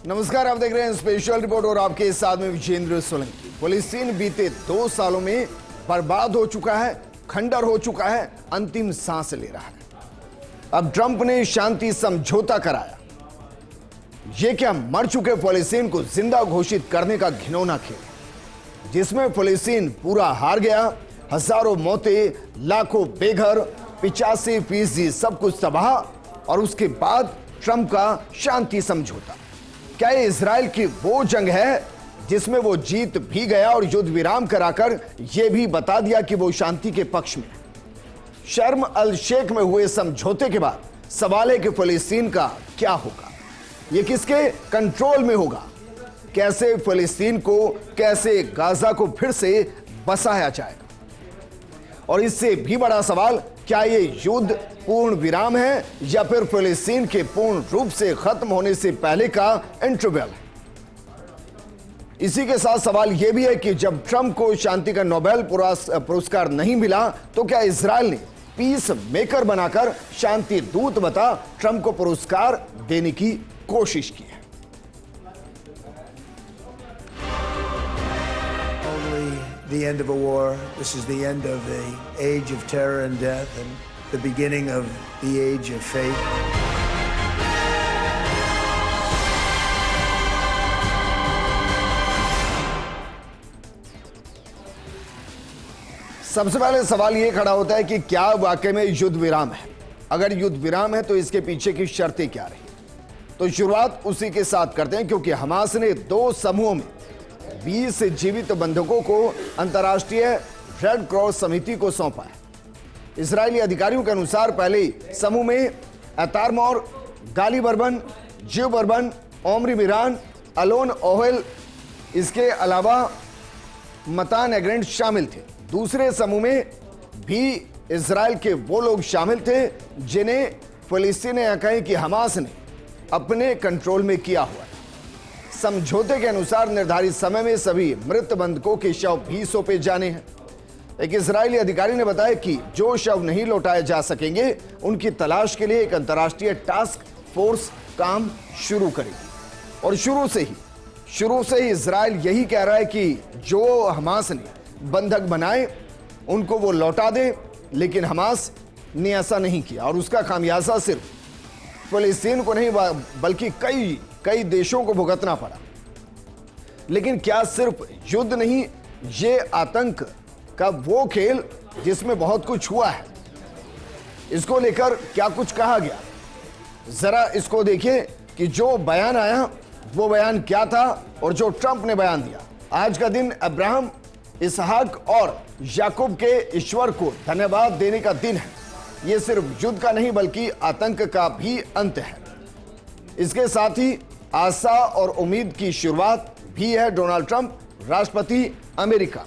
नमस्कार, आप देख रहे हैं स्पेशल रिपोर्ट और आपके साथ में विजेंद्र सोलंकी। फिलिस्तीन बीते 2 सालों में बर्बाद हो चुका है, खंडर हो चुका है, अंतिम सांस ले रहा है। अब ट्रंप ने शांति समझौता कराया। यह क्या मर चुके फिलिस्तीन को जिंदा घोषित करने का घिनौना खेल, जिसमें फिलिस्तीन पूरा हार गया, हजारों मौतें, लाखों बेघर, 85% सब कुछ तबाह, और उसके बाद ट्रंप का शांति समझौता। क्या ये इजराइल की वो जंग है जिसमें वो जीत भी गया और युद्ध विराम कराकर यह भी बता दिया कि वो शांति के पक्ष में है? शर्म अल शेख में हुए समझौते के बाद सवाल है कि फिलिस्तीन का क्या होगा, ये किसके कंट्रोल में होगा, कैसे फिलिस्तीन को, कैसे गाजा को फिर से बसाया जाएगा। और इससे भी बड़ा सवाल, क्या ये युद्ध पूर्ण विराम है या फिर फिलिस्तीन के पूर्ण रूप से खत्म होने से पहले का इंटरवल है? इसी के साथ सवाल यह भी है कि जब ट्रंप को शांति का नोबेल पुरस्कार नहीं मिला, तो क्या इजराइल ने पीस मेकर बनाकर शांति दूत बता ट्रंप को पुरस्कार देने की कोशिश की है? The end of a war. This is the end of the age of terror and death and the beginning of the age of faith. सबसे पहले सवाल यह खड़ा होता है कि क्या वाकई में युद्ध विराम है? अगर युद्ध विराम है तो इसके पीछे की शर्तें क्या रही? तो शुरुआत उसी के साथ करते हैं, क्योंकि हमास ने 2 समूहों में 20 जीवित बंधकों को अंतर्राष्ट्रीय रेड क्रॉस समिति को सौंपा है। इजरायली अधिकारियों के अनुसार पहले समूह में एतारमोर, गाली बर्बन, जीव bourbon, Omri Miran, alone Ohel, इसके अलावा मतान एग्रेंट शामिल थे। दूसरे समूह में भी इजराइल के वो लोग शामिल थे जिन्हें फिलिस्तीन ने कहा कि हमास ने अपने कंट्रोल में किया हुआ है। समझौते के अनुसार निर्धारित समय में सभी मृत बंधकों के शव भी सौंपे जाने हैं। एक इजरायली अधिकारी ने बताया कि जो शव नहीं लौटाए जा सकेंगे उनकी तलाश के लिए एक अंतर्राष्ट्रीय टास्क फोर्स काम शुरू करेगी। और शुरू से ही इजराइल यही कह रहा है कि जो हमास ने बंधक बनाए उनको वो लौटा दे, लेकिन हमास ने ऐसा नहीं किया और उसका खामियाजा सिर्फ फिलिस्तीन को नहीं बल्कि कई देशों को भुगतना पड़ा। लेकिन क्या सिर्फ युद्ध नहीं, ये आतंक का वो खेल जिसमें बहुत कुछ हुआ है, इसको लेकर क्या कुछ कहा गया? जरा इसको देखिए कि जो बयान आया वो बयान क्या था और जो ट्रंप ने बयान दिया। आज का दिन अब्राहम, इसहाक और याकूब के ईश्वर को धन्यवाद देने का दिन है। यह सिर्फ युद्ध का नहीं बल्कि आतंक का भी अंत है। इसके साथ ही आशा और उम्मीद की शुरुआत भी है। डोनाल्ड ट्रंप राष्ट्रपति अमेरिका।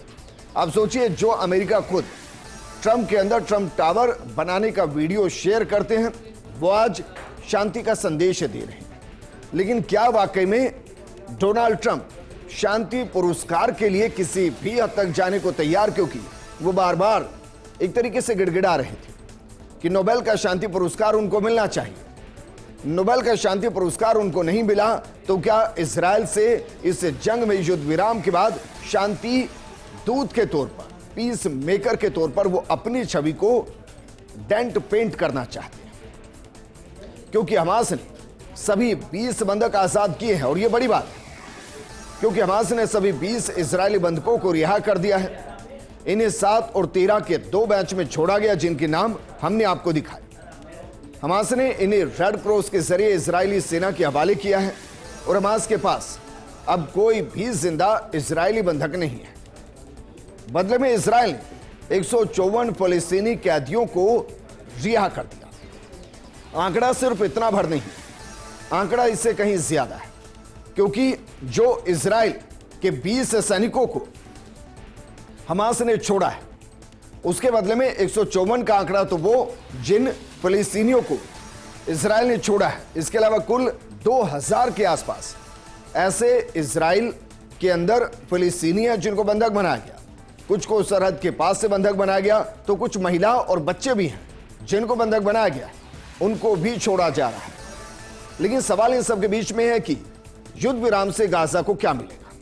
अब सोचिए, जो अमेरिका खुद ट्रंप के अंदर ट्रंप टावर बनाने का वीडियो शेयर करते हैं, वो आज शांति का संदेश दे रहे हैं। लेकिन क्या वाकई में डोनाल्ड ट्रंप शांति पुरस्कार के लिए किसी भी हद तक जाने को तैयार? क्योंकि वो बार बार एक तरीके से गिड़गिड़ा रहे थे कि नोबेल का शांति पुरस्कार उनको मिलना चाहिए। नोबेल का शांति पुरस्कार उनको नहीं मिला, तो क्या इजराइल से इस जंग में युद्ध विराम के बाद शांति दूत के तौर पर, पीस मेकर के तौर पर वो अपनी छवि को डेंट पेंट करना चाहते हैं? क्योंकि हमास ने सभी 20 बंधक आजाद किए हैं और ये बड़ी बात है, क्योंकि हमास ने सभी 20 इजरायली बंधकों को रिहा कर दिया है। इन्हें 7 और 13 के 2 बैच में छोड़ा गया, जिनके नाम हमने आपको दिखाए। हमास ने इन्हें रेड क्रॉस के जरिए इजरायली सेना के हवाले किया है और हमास के पास अब कोई भी जिंदा इजरायली बंधक नहीं है। बदले में इजराइल ने 154 फलस्तीनी कैदियों को रिहा कर दिया। आंकड़ा सिर्फ इतना भर नहीं, आंकड़ा इससे कहीं ज्यादा है, क्योंकि जो इजराइल के 20 सैनिकों को हमास ने छोड़ा है, उसके बदले में 154 का आंकड़ा तो वो जिन फिलिस्तीनियों को इजराइल ने छोड़ा है, इसके अलावा कुल 2000 के आसपास ऐसे इजराइल के अंदर फिलिस्तीनी हैं जिनको बंधक बनाया गया। कुछ को सरहद के पास से बंधक बनाया गया, तो कुछ महिला और बच्चे भी हैं जिनको बंधक बनाया गया, उनको भी छोड़ा जा रहा है। लेकिन सवाल इन सबके बीच में है कि युद्ध विराम से गाजा को क्या मिलेगा,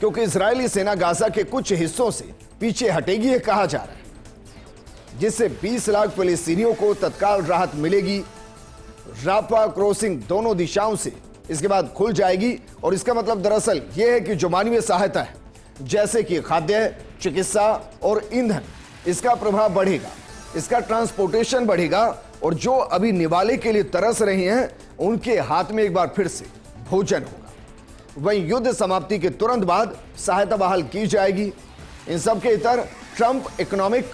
क्योंकि इजरायली सेना गाजा के कुछ हिस्सों से पीछे हटेगी, यह कहा जा रहा है, जिससे 20 लाख फिलिस्तीनियों को तत्काल राहत मिलेगी। राफा क्रॉसिंग दोनों दिशाओं से इसके बाद खुल जाएगी और इसका मतलब दरअसल यह है कि जो मानवीय सहायता है, जैसे कि खाद्य, चिकित्सा और ईंधन, इसका प्रभाव बढ़ेगा, इसका ट्रांसपोर्टेशन बढ़ेगा और जो अभी निवाले के लिए तरस रहे हैं उनके हाथ में एक बार फिर से भोजन होगा। वहीं युद्ध समाप्ति के तुरंत बाद सहायता बहाल की जाएगी। इन सब के इतर ट्रंप इकोनॉमिक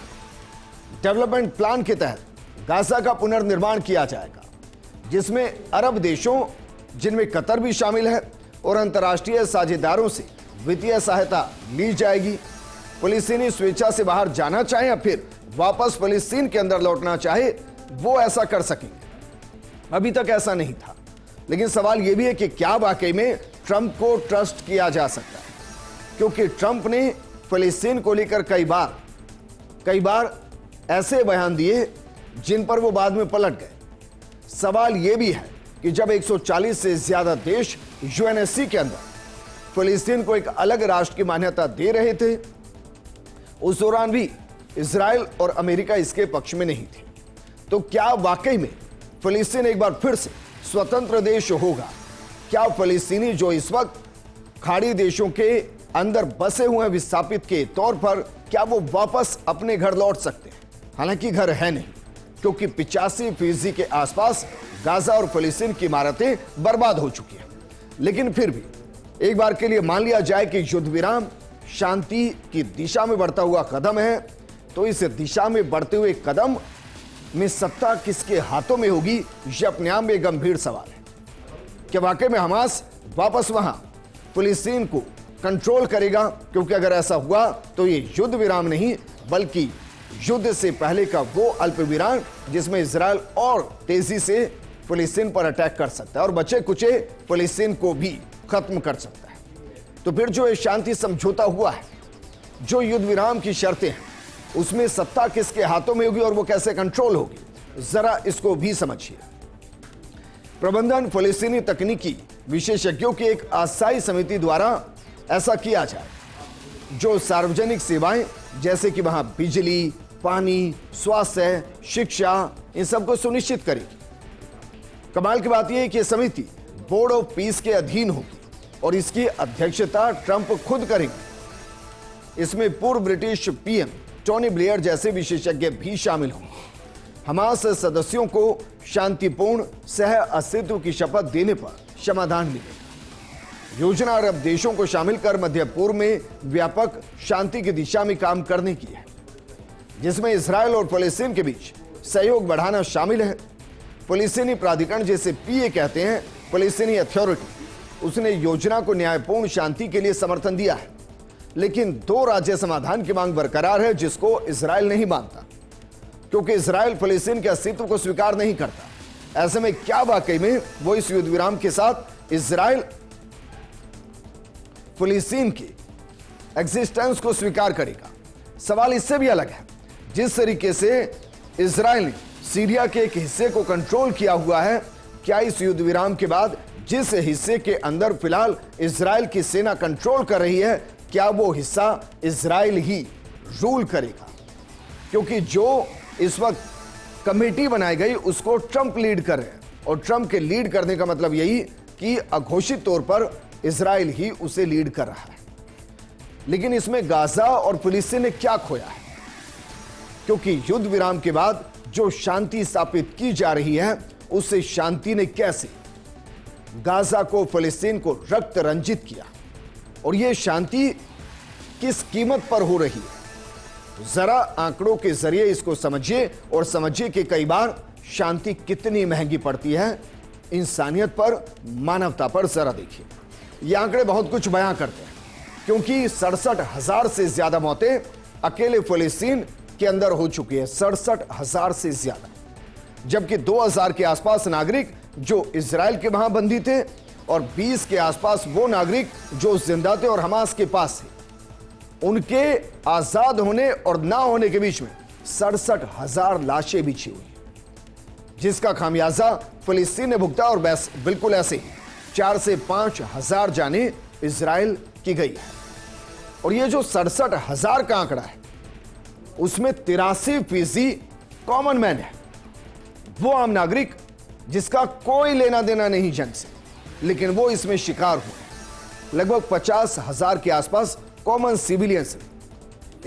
डेवलपमेंट प्लान के तहत गाजा का पुनर्निर्माण किया जाएगा, जिसमें अरब देशों, जिनमें कतर भी शामिल है, और अंतर्राष्ट्रीय साझेदारों से वित्तीय सहायता ली जाएगी। फिलिस्तीनी स्वेच्छा से बाहर जाना चाहे या फिर वापस फिलिस्तीन के अंदर लौटना चाहे, वो ऐसा कर सकेंगे। अभी तक ऐसा नहीं था, लेकिन सवाल यह भी है कि क्या वाकई में ट्रंप को ट्रस्ट किया जा सकता है, क्योंकि ट्रंप ने फिलिस्तीन को लेकर कई बार ऐसे बयान दिए जिन पर वो बाद में पलट गए। सवाल यह भी है कि जब 140 से ज्यादा देश यूएनएससी के अंदर फिलिस्तीन को एक अलग राष्ट्र की मान्यता दे रहे थे, उस दौरान भी इजराइल और अमेरिका इसके पक्ष में नहीं थे। तो क्या वाकई में फिलिस्तीन एक बार फिर से स्वतंत्र देश होगा? क्या फिलिस्तीनी जो इस वक्त खाड़ी देशों के अंदर बसे हुए हैं विस्थापित के तौर पर, क्या वो वापस अपने घर लौट सकते हैं? हालांकि घर है नहीं, क्योंकि 85% के आसपास गाजा और फिलिस्तीन की इमारतें बर्बाद हो चुकी हैं। लेकिन फिर भी एक बार के लिए मान लिया जाए कि युद्ध विराम शांति की दिशा में बढ़ता हुआ कदम है, तो इस दिशा में बढ़ते हुए कदम में सत्ता किसके हाथों में होगी, यह अपने आप में एक गंभीर सवाल है। क्या वाकई में हमास वापस वहां फिलिस्तीन को कंट्रोल करेगा? क्योंकि अगर ऐसा हुआ तो ये युद्ध विराम नहीं, बल्कि युद्ध से पहले का वो अल्प विराम जिसमें इजराइल और तेजी से फिलिस्तीन पर अटैक कर सकता है और बचे कुचे फिलिस्तीन को भी खत्म कर सकता है। तो फिर जो ये शांति समझौता हुआ है, जो युद्ध विराम की शर्तें हैं, उसमें सत्ता किसके हाथों में होगी और वो कैसे कंट्रोल होगी, जरा इसको भी समझिए। प्रबंधन फिलिस्तीनी तकनीकी विशेषज्ञों की एक अस्थायी समिति द्वारा ऐसा किया जाए, जो सार्वजनिक सेवाएं जैसे कि वहां बिजली, पानी, स्वास्थ्य, शिक्षा, इन सबको सुनिश्चित करेगी। कमाल की बात यह है कि यह समिति बोर्ड ऑफ पीस के अधीन होगी और इसकी अध्यक्षता ट्रंप खुद करेंगे। इसमें पूर्व ब्रिटिश पीएम टोनी ब्लेयर जैसे विशेषज्ञ भी शामिल होंगे। हमास सदस्यों को शांतिपूर्ण सह अस्तित्व की शपथ देने पर समाधान मिलेगा। योजना अरब देशों को शामिल कर मध्य पूर्व में व्यापक शांति की दिशा में काम करने की है, जिसमें इजराइल और फिलिस्तीन के बीच सहयोग बढ़ाना शामिल है। फिलिस्तीनी प्राधिकरण, जिसे पीए कहते हैं, फिलिस्तीनी अथॉरिटी, उसने योजना को न्यायपूर्ण शांति के लिए समर्थन दिया है, लेकिन 2 राज्य समाधान की मांग बरकरार है, जिसको इजराइल नहीं मानता, क्योंकि इजराइल फिलिस्तीन के अस्तित्व को स्वीकार नहीं करता। ऐसे में क्या वाकई में वो इस युद्ध विराम के साथ इजराइल फिलिस्तीन की एग्जिस्टेंस को स्वीकार करेगा? सवाल इससे भी अलग है। जिस तरीके से इजराइल ने सीरिया के एक हिस्से को कंट्रोल किया हुआ है, क्या इस युद्ध विराम के बाद जिस हिस्से के अंदर फिलहाल इजराइल की सेना कंट्रोल कर रही है, क्या वो हिस्सा इजराइल ही रूल करेगा? क्योंकि जो इस वक्त कमेटी बनाई गई उसको ट्रंप लीड कर रहे हैं, और ट्रंप के लीड करने का मतलब यही कि अघोषित तौर पर इजराइल ही उसे लीड कर रहा है। लेकिन इसमें गाजा और फिलिस्तीन ने क्या खोया है? क्योंकि युद्ध विराम के बाद जो शांति स्थापित की जा रही है, उससे शांति ने कैसे गाजा को, फिलिस्तीन को रक्त रंजित किया, और यह शांति किस कीमत पर हो रही है? जरा आंकड़ों के जरिए इसको समझिए और समझिए कि कई बार शांति कितनी महंगी पड़ती है इंसानियत पर, मानवता पर। जरा देखिए, ये आंकड़े बहुत कुछ बयां करते हैं, क्योंकि 67,000 से ज्यादा मौतें अकेले फिलिस्तीन के अंदर हो चुकी है। 67,000 से ज्यादा, जबकि 2000 के आसपास नागरिक जो इजराइल के वहां बंदी थे और 20 के आसपास वो नागरिक जो जिंदा थे और हमास के पास थे। उनके आजाद होने और ना होने के बीच में 67,000 लाशें बिछी हुई, जिसका खामियाजा फिलिस्तीन ने भुगता। और बस बिल्कुल ऐसे ही 4 से 5 हजार जाने इजराइल की गई है। और ये जो 67,000 का आंकड़ा है, उसमें 83% कॉमन मैन है, वो आम नागरिक जिसका कोई लेना देना नहीं जंग से, लेकिन वो इसमें शिकार हुए। लगभग 50,000 के आसपास कॉमन सिविलियंस ने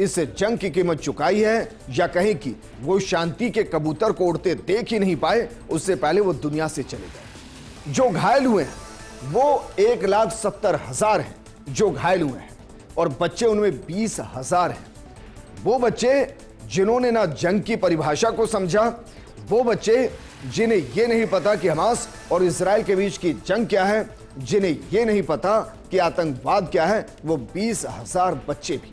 इस जंग की कीमत चुकाई है, या कहें कि वो शांति के कबूतर को उड़ते देख ही नहीं पाए, उससे पहले वो दुनिया से चले गए। जो घायल हुए हैं वो 1,70,000 हैं जो घायल हुए हैं, और बच्चे उनमें 20,000 हैं। वो बच्चे जिन्होंने ना जंग की परिभाषा को समझा, वो बच्चे जिन्हें ये नहीं पता कि हमास और इजराइल के बीच की जंग क्या है, जिन्हें ये नहीं पता कि आतंकवाद क्या है, वो 20,000 बच्चे भी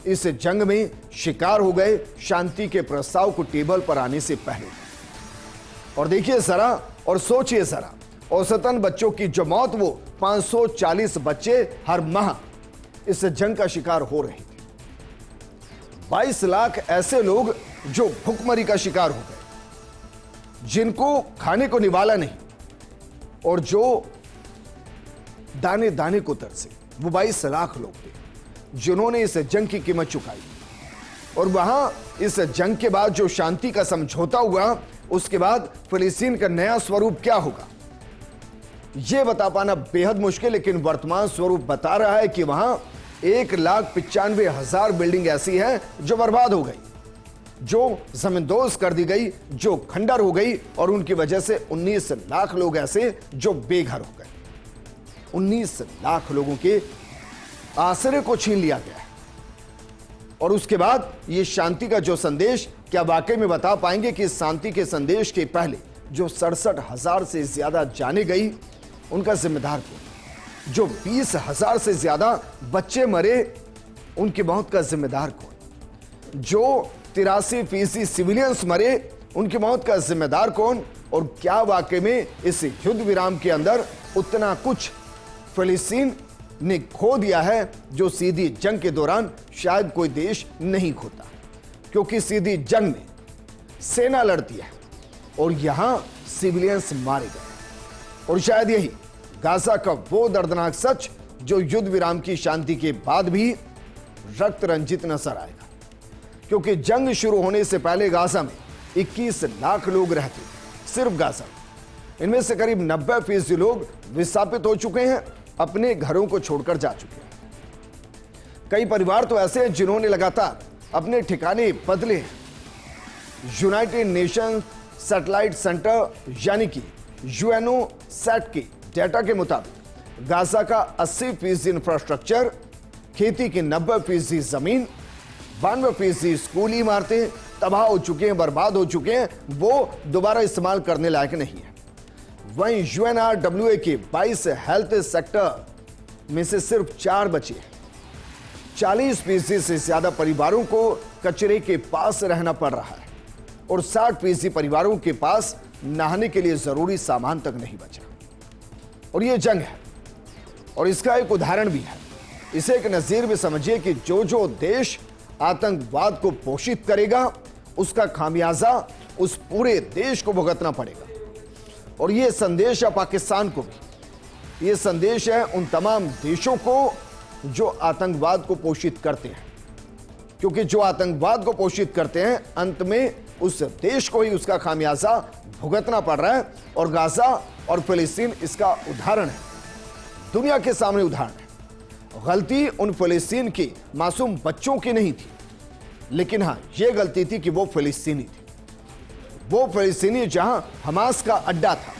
इस जंग में शिकार हो गए शांति के प्रस्ताव को टेबल पर आने से पहले। और देखिए जरा और सोचिए जरा, औसतन बच्चों की जो मौत, वो 540 बच्चे हर माह इस जंग का शिकार हो रहे थे। 22 लाख ऐसे लोग जो भुखमरी का शिकार हो गए, जिनको खाने को निवाला नहीं और जो दाने दाने को तरसे, वो 22 लाख लोग थे जिन्होंने इस जंग की कीमत चुकाई। और वहां इस जंग के बाद जो शांति का समझौता हुआ, उसके बाद फिलिस्तीन का नया स्वरूप क्या होगा, यह बता पाना बेहद मुश्किल, लेकिन वर्तमान स्वरूप बता रहा है कि वहां 1,95,000 बिल्डिंग ऐसी है जो बर्बाद हो गई, जो जमींदोज कर दी गई, जो खंडर हो गई, और उनकी वजह से 19 लाख लोग ऐसे जो बेघर हो गए। 19 लाख लोगों के आश्रय को छीन लिया गया है। और उसके बाद ये शांति का जो संदेश, क्या वाकई में बता पाएंगे कि इस शांति के संदेश के पहले जो 67,000 से ज्यादा जाने गई, उनका जिम्मेदार कौन? जो 20,000 से ज्यादा बच्चे मरे, उनकी मौत का जिम्मेदार कौन? जो 83% सिविलियंस मरे, उनकी मौत का जिम्मेदार कौन? और क्या वाकई में इस युद्ध विराम के अंदर उतना कुछ फिलिस्तीन ने खो दिया है जो सीधी जंग के दौरान शायद कोई देश नहीं खोता? क्योंकि सीधी जंग में सेना लड़ती है और यहां सिविलियंस मारे गए। और शायद यही गाजा का वो दर्दनाक सच जो युद्ध विराम की शांति के बाद भी रक्त रंजित नजर आएगा। क्योंकि जंग शुरू होने से पहले गाजा में 21 लाख लोग रहते, सिर्फ गाजा में। इनमें से करीब 90% लोग विस्थापित हो चुके हैं, अपने घरों को छोड़कर जा चुके हैं। कई परिवार तो ऐसे हैं जिन्होंने लगातार अपने ठिकाने बदले हैं। यूनाइटेड नेशन सैटेलाइट सेंटर यानी कि यूएनओ सैट के डेटा के मुताबिक गाजा का 80% इंफ्रास्ट्रक्चर, खेती की 90% जमीन, 92% स्कूली इमारतें तबाह हो चुके हैं, बर्बाद हो चुके हैं, वो दोबारा इस्तेमाल करने लायक नहीं है। वहीं UNRWA के 22 हेल्थ सेक्टर में से सिर्फ 4 बचे हैं। 40% से ज्यादा परिवारों को कचरे के पास रहना पड़ रहा है और 60% परिवारों के पास नहाने के लिए जरूरी सामान तक नहीं बचा। और ये जंग है और इसका एक उदाहरण भी है। इसे एक नजीर भी समझिए कि जो देश आतंकवाद को पोषित करेगा, उसका खामियाजा उस पूरे देश को भुगतना पड़ेगा। और ये संदेश है पाकिस्तान को भी, ये संदेश है उन तमाम देशों को जो आतंकवाद को पोषित करते हैं। क्योंकि जो आतंकवाद को पोषित करते हैं, अंत में उस देश को ही उसका खामियाजा भुगतना पड़ रहा है। और गाजा और फिलिस्तीन इसका उदाहरण है, दुनिया के सामने उदाहरण है। गलती उन फिलिस्तीन की मासूम बच्चों की नहीं थी, लेकिन हां, यह गलती थी कि वो फिलिस्तीनी थे। वो फिलिस्तीनी जहां हमास का अड्डा था,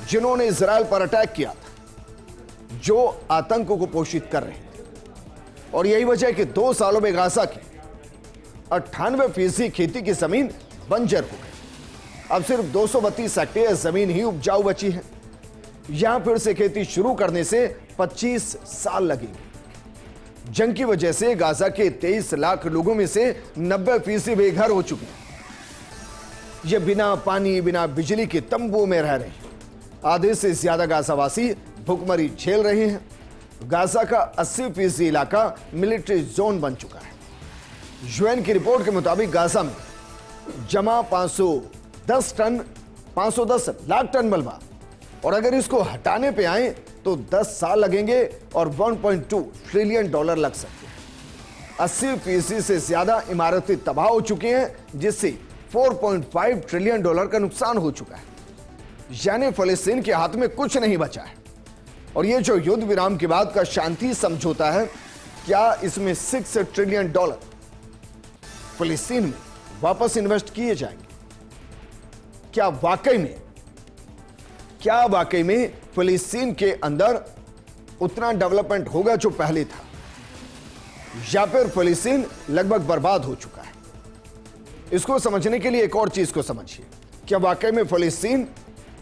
जिन्होंने इजराइल पर अटैक किया था, जो आतंक को पोषित कर रहे थे। और यही वजह है कि 2 सालों में गाजा की 98% खेती की जमीन बंजर हो गई। अब सिर्फ 232 हेक्टेयर जमीन ही उपजाऊ बची है। यहां फिर से खेती शुरू करने से 25 साल लगेंगे। जंग की वजह से गाजा के 23 लाख लोगों में से 90% बेघर हो चुके हैं। ये बिना पानी, बिना बिजली के तंबू में रह रहे हैं। आधे से ज्यादा गाजावासी भुखमरी झेल रहे हैं। गाजा का 80% इलाका मिलिट्री जोन बन चुका है। यूएन की रिपोर्ट के मुताबिक गाजा में जमा 510 लाख टन मलबा और अगर इसको हटाने पे आए तो 10 साल लगेंगे और 1.2 ट्रिलियन डॉलर लग सकते हैं। 80% से ज्यादा इमारतें तबाह हो चुकी हैं, जिससे 4.5 ट्रिलियन डॉलर का नुकसान हो चुका है। यानी फिलिस्तीन के हाथ में कुछ नहीं बचा है। और ये जो युद्ध विराम के बाद का शांति समझौता है, क्या इसमें 6 ट्रिलियन डॉलर फिलिस्तीन में वापस इन्वेस्ट किए जाएंगे? क्या वाकई में फिलिस्तीन के अंदर उतना डेवलपमेंट होगा जो पहले था, या फिर फिलिस्तीन लगभग बर्बाद हो चुका है? इसको समझने के लिए एक और चीज को समझिए। क्या वाकई में फिलिस्तीन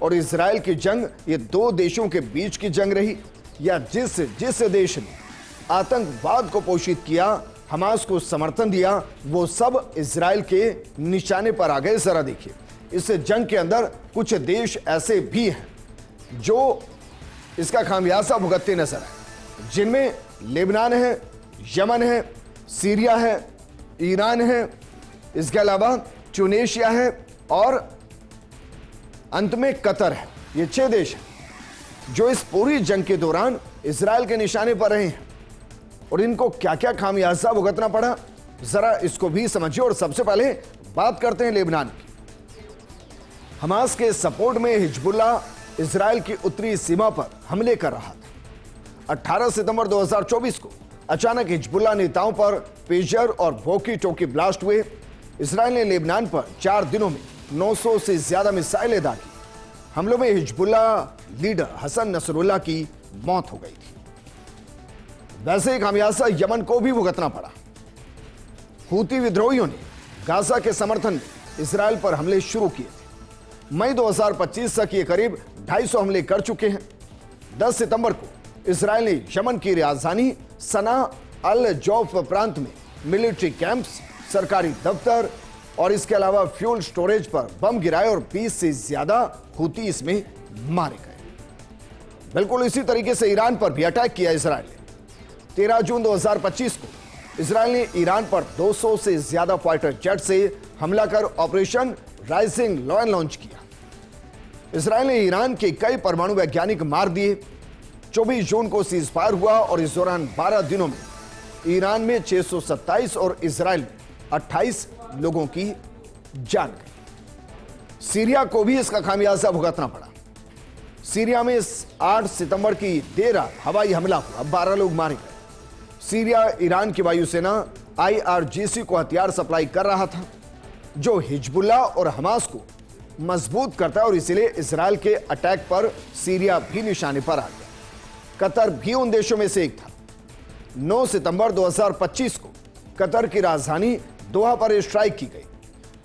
और इजराइल की जंग ये दो देशों के बीच की जंग रही, या जिस देश ने आतंकवाद को पोषित किया, हमास को समर्थन दिया, वो सब इजराइल के निशाने पर आ गए? जरा देखिए, इस जंग के अंदर कुछ देश ऐसे भी हैं जो इसका खामियाजा भुगतते नजर आए, जिनमें लेबनान है, यमन है, सीरिया है, ईरान है, इसके अलावा ट्यूनीशिया है और अंत में कतर है। ये 6 देश हैं जो इस पूरी जंग के दौरान इजराइल के निशाने पर रहे हैं। और इनको क्या क्या खामियाजा भुगतना पड़ा, जरा इसको भी समझिए। और सबसे पहले बात करते हैं लेबनान की। हमास के सपोर्ट में हिजबुल्लाह इजराइल की उत्तरी सीमा पर हमले कर रहा था। 18 सितंबर 2024 को अचानक हिजबुल्लाह नेताओं पर पेजर और वॉकी टॉकी ब्लास्ट हुए। इजराइल ने लेबनान पर 4 दिनों में 900 से ज्यादा मिसाइलें दागी। हमलों में हिजबुल्लाह लीडर हसन नसरुल्लाह की मौत हो गई थी। वैसे ही खामियाजा यमन को भी भुगतना पड़ा। हूती विद्रोहियों ने गाजा के समर्थन में इजराइल पर हमले शुरू किए थे। मई 2025 तक ये करीब 250 हमले कर चुके हैं। 10 सितंबर को इजराइल ने यमन की राजधानी सना अल जौफ प्रांत में मिलिट्री कैंप्स, सरकारी दफ्तर और इसके अलावा फ्यूल स्टोरेज पर बम गिराए और 20 से ज्यादा हूती इसमें मारे गए। बिल्कुल इसी तरीके से ईरान पर भी अटैक किया इजराइल ने। 13 जून 2025 को इजराइल ने ईरान पर 200 से ज्यादा फाइटर जेट से हमला कर ऑपरेशन राइजिंग लॉयन लॉन्च किया। इजराइल ने ईरान के कई परमाणु वैज्ञानिक मार दिए। 24 जून को सीज फायर हुआ और इस दौरान 12 दिनों में ईरान में 627 और इजराइल में 28 लोगों की जान गई। सीरिया को भी इसका खामियाजा भुगतना पड़ा। सीरिया में 8 सितंबर की देर रात हवाई हमला हुआ, 12 लोग मारे गए। सीरिया ईरान की वायुसेना IRGC को हथियार सप्लाई कर रहा था, जो हिजबुल्लाह और हमास को मजबूत करता है, और इसलिए इजराइल के अटैक पर सीरिया भी निशाने पर आ गया। कतर भी उन देशों में से एक था। 9 सितंबर 2025 को कतर की राजधानी दोहा पर स्ट्राइक की गई।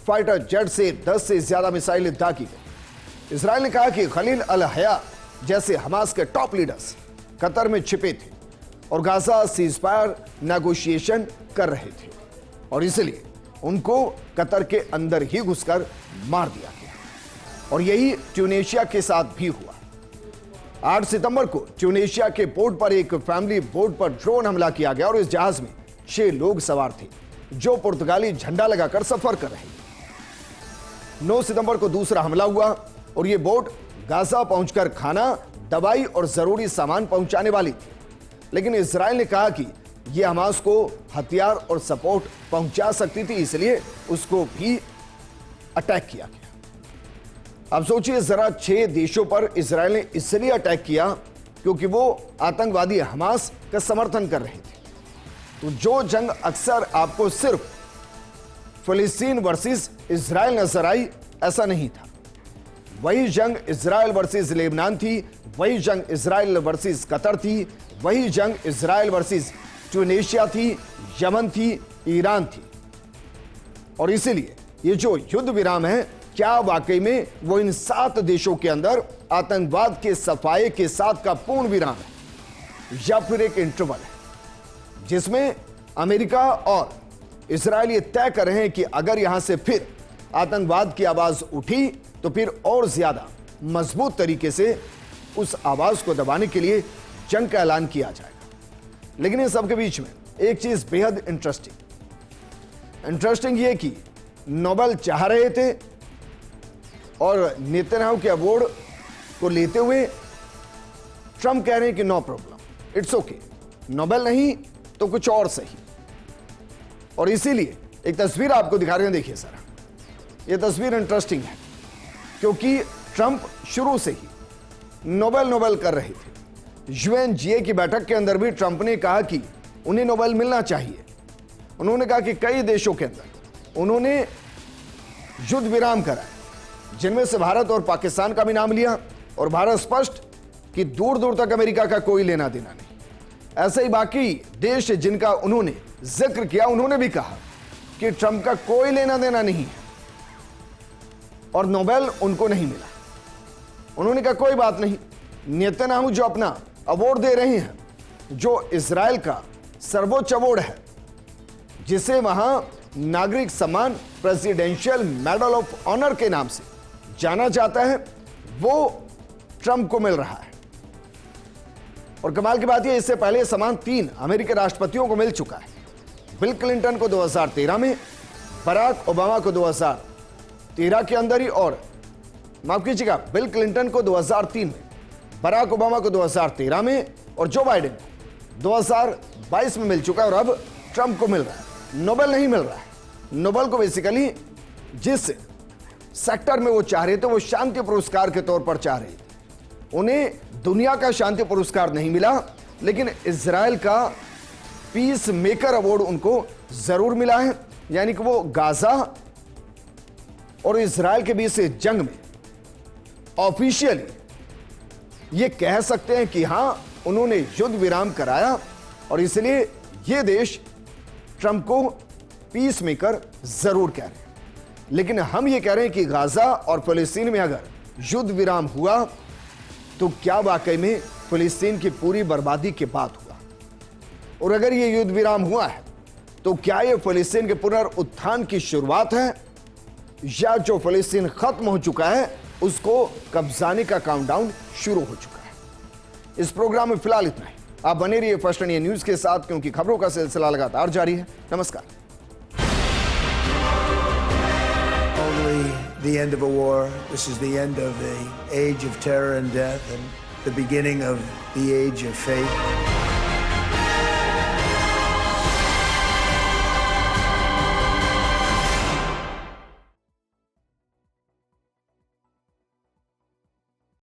फाइटर जेट से 10 से ज्यादा मिसाइलें दागी गई। इजराइल ने कहा कि खलील अल हया जैसे हमास के टॉप लीडर्स कतर में छिपे थे और गाजा सीजफायर नेगोशिएशन कर रहे थे, और इसलिए उनको कतर के अंदर ही घुसकर मार दिया गया। और यही ट्यूनीशिया के साथ भी हुआ। 8 सितंबर को ट्यूनीशिया के पोर्ट पर एक फैमिली बोट पर ड्रोन हमला किया गया और इस जहाज में 6 लोग सवार थे, जो पुर्तगाली झंडा लगाकर सफर कर रहे थे। 9 सितंबर को दूसरा हमला हुआ और यह बोट गाजा पहुंचकर खाना, दवाई और जरूरी सामान पहुंचाने वाली थी, लेकिन इजराइल ने कहा कि यह हमास को हथियार और सपोर्ट पहुंचा सकती थी, इसलिए उसको भी अटैक किया गया। अब सोचिए जरा, 6 देशों पर इजराइल ने इसलिए अटैक किया क्योंकि वो आतंकवादी हमास का समर्थन कर रहे थे। तो जो जंग अक्सर आपको सिर्फ फिलिस्तीन वर्सेस इजराइल नजर आई, ऐसा नहीं था। वही जंग इजराइल वर्सेस लेबनान थी, वही जंग इजराइल वर्सेस कतर थी, वही जंग इजराइल वर्सेस ट्यूनीशिया थी, यमन थी, ईरान थी। और इसीलिए ये जो युद्ध विराम है, क्या वाकई में वो इन 7 देशों के अंदर आतंकवाद के सफाये के साथ का पूर्ण विराम है, या फिर एक इंटरवल है जिसमें अमेरिका और इजराइल ये तय कर रहे हैं कि अगर यहां से फिर आतंकवाद की आवाज उठी तो फिर और ज्यादा मजबूत तरीके से उस आवाज को दबाने के लिए जंग का ऐलान किया जाएगा। लेकिन इन सबके बीच में एक चीज बेहद इंटरेस्टिंग ये कि नोबेल चाह रहे थे और नेतन्याहू के अवार्ड को लेते हुए ट्रंप कह रहे हैं कि नो प्रॉब्लम, इट्स ओके, नोबेल नहीं तो कुछ और सही। और इसीलिए एक तस्वीर आपको दिखा रहे हैं, देखिए सर, यह तस्वीर इंटरेस्टिंग है क्योंकि ट्रंप शुरू से ही नोबेल कर रहे थे। यूएनजीए की बैठक के अंदर भी ट्रंप ने कहा कि उन्हें नोबेल मिलना चाहिए। उन्होंने कहा कि कई देशों के अंदर उन्होंने युद्ध विराम कराया, जिनमें से भारत और पाकिस्तान का भी नाम लिया, और भारत स्पष्ट कि दूर दूर तक अमेरिका का कोई लेना देना नहीं। ऐसे ही बाकी देश जिनका उन्होंने जिक्र किया, उन्होंने भी कहा कि ट्रंप का कोई लेना देना नहीं है और नोबेल उनको नहीं मिला। उन्होंने कहा कोई बात नहीं, नेतन्याहू जो अपना अवार्ड दे रहे हैं, जो इजराइल का सर्वोच्च अवार्ड है, जिसे वहां नागरिक सम्मान प्रेसिडेंशियल मेडल ऑफ ऑनर के नाम से जाना जाता है, वो ट्रंप को मिल रहा है। और कमाल की बात यह, इससे पहले यह सम्मान 3 अमेरिकी राष्ट्रपतियों को मिल चुका है। बिल क्लिंटन को 2013 में, बराक ओबामा को 2013 के अंदर ही, और माफ कीजिएगा, बिल क्लिंटन को 2003 में, बराक ओबामा को 2013 में, और जो बाइडेन को 2022 में मिल चुका है, और अब ट्रंप को मिल रहा है। नोबेल नहीं मिल रहा है। नोबेल को बेसिकली जिस सेक्टर में वो चाह रहे थे, वो शांति पुरस्कार के तौर पर चाह रहे थे। उन्हें दुनिया का शांति पुरस्कार नहीं मिला, लेकिन इजराइल का पीस मेकर अवार्ड उनको जरूर मिला है। यानी कि वो गाजा और इजराइल के बीच से जंग में ऑफिशियली ये कह सकते हैं कि हां, उन्होंने युद्ध विराम कराया, और इसलिए ये देश ट्रंप को पीस मेकर जरूर कह रहे हैं। लेकिन हम ये कह रहे हैं कि गाजा और फिलिस्तीन में अगर युद्ध विराम हुआ तो क्या वाकई में फिलिस्तीन की पूरी बर्बादी के बाद हुआ? और अगर ये युद्ध विराम हुआ है तो क्या ये फिलिस्तीन के पुनरुत्थान की शुरुआत है, या जो फिलिस्तीन खत्म हो चुका है उसको कब्जाने का काउंटडाउन शुरू हो चुका है? इस प्रोग्राम में फिलहाल इतना ही। आप बने रहिए फर्स्ट इंडिया न्यूज के साथ, क्योंकि खबरों का सिलसिला लगातार जारी है। नमस्कार। Only the end of a war. This is the end of the age of terror and death and the beginning of the age of faith.